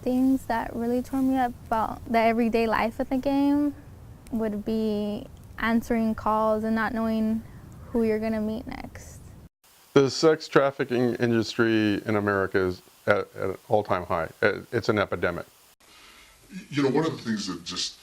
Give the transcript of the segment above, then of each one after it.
Things that really tore me up about the everyday life of the game would be answering calls and not knowing who you're going to meet next. The sex trafficking industry in America is at an all-time high. It's an epidemic. You know, one of the things that just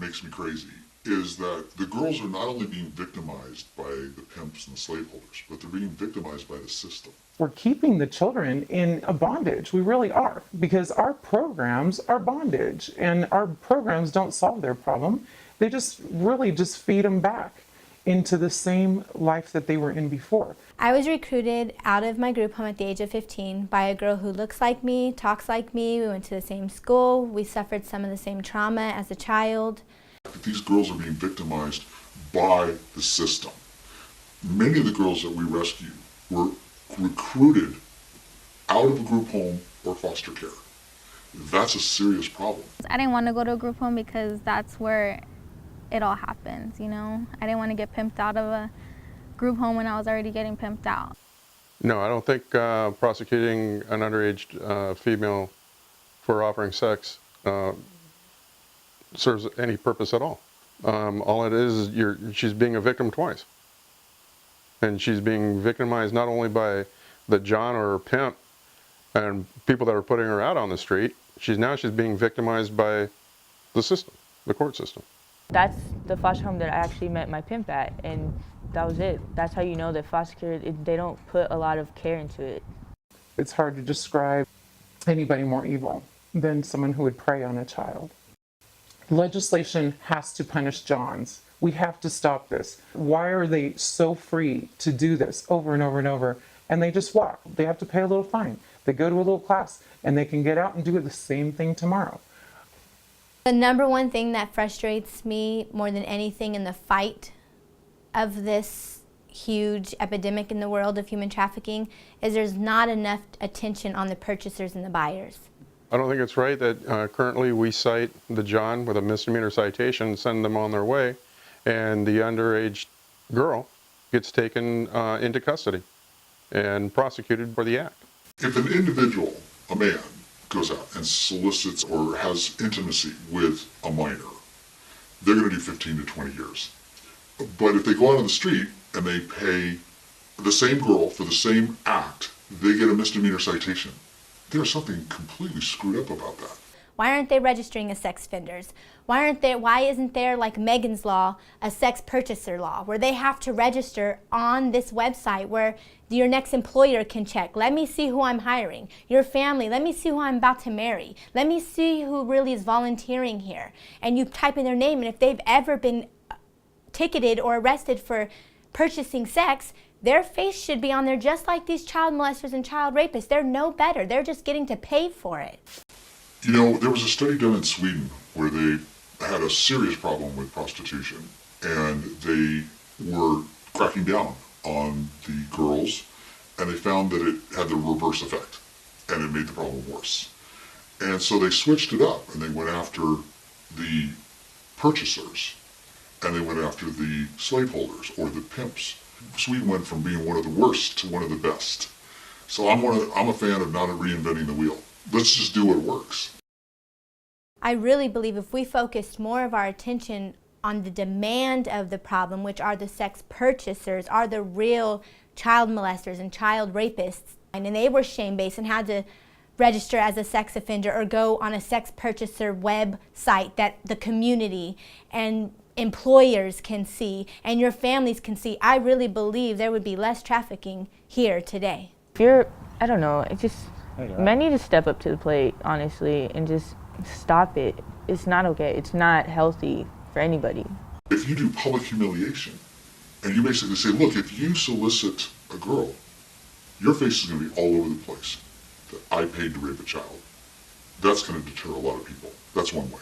makes me crazy is that the girls are not only being victimized by the pimps and the slaveholders, but they're being victimized by the system. We're keeping the children in a bondage. We really are, because our programs are bondage, and our programs don't solve their problem. They just really just feed them back into the same life that they were in before. I was recruited out of my group home at the age of 15 by a girl who looks like me, talks like me. We went to the same school. We suffered some of the same trauma as a child. These girls are being victimized by the system. Many of the girls that we rescued were recruited out of a group home or foster care. That's a serious problem. I didn't want to go to a group home because that's where it all happens, you know? I didn't want to get pimped out of a group home when I was already getting pimped out. No, I don't think prosecuting an underage female for offering sex serves any purpose at all. All it is she's being a victim twice. And she's being victimized not only by the John or her pimp and people that are putting her out on the street, she's being victimized by the system, the court system. That's the foster home that I actually met my pimp at, and that was it. That's how you know that foster care, they don't put a lot of care into it. It's hard to describe anybody more evil than someone who would prey on a child. Legislation has to punish Johns. We have to stop this. Why are they so free to do this over and over and over? And they just walk. They have to pay a little fine. They go to a little class and they can get out and do the same thing tomorrow. The number one thing that frustrates me more than anything in the fight of this huge epidemic in the world of human trafficking is there's not enough attention on the purchasers and the buyers. I don't think it's right that currently we cite the John with a misdemeanor citation, send them on their way, and the underage girl gets taken into custody and prosecuted for the act. If an individual, a man, goes out and solicits or has intimacy with a minor, they're going to do 15 to 20 years. But if they go out on the street and they pay the same girl for the same act, they get a misdemeanor citation. There's something completely screwed up about that. Why aren't they registering as sex offenders? Why isn't there, like Megan's law, a sex purchaser law, where they have to register on this website where your next employer can check, let me see who I'm hiring. Your family, let me see who I'm about to marry. Let me see who really is volunteering here. And you type in their name, and if they've ever been ticketed or arrested for purchasing sex, their face should be on there just like these child molesters and child rapists. They're no better. They're just getting to pay for it. You know, there was a study done in Sweden where they had a serious problem with prostitution, and they were cracking down on the girls, and they found that it had the reverse effect, and it made the problem worse. And so they switched it up, and they went after the purchasers, and they went after the slaveholders or the pimps. Sweden went from being one of the worst to one of the best. So I'm a fan of not reinventing the wheel. Let's just do what works. I really believe if we focused more of our attention on the demand of the problem, which are the sex purchasers, are the real child molesters and child rapists, and they were shame-based and had to register as a sex offender or go on a sex purchaser website that the community and employers can see and your families can see, I really believe there would be less trafficking here today. I don't know, men need to step up to the plate, honestly, and just stop it. It's not okay. It's not healthy for anybody. If you do public humiliation, and you basically say, look, if you solicit a girl, your face is going to be all over the place that I paid to rape a child. That's going to deter a lot of people. That's one way.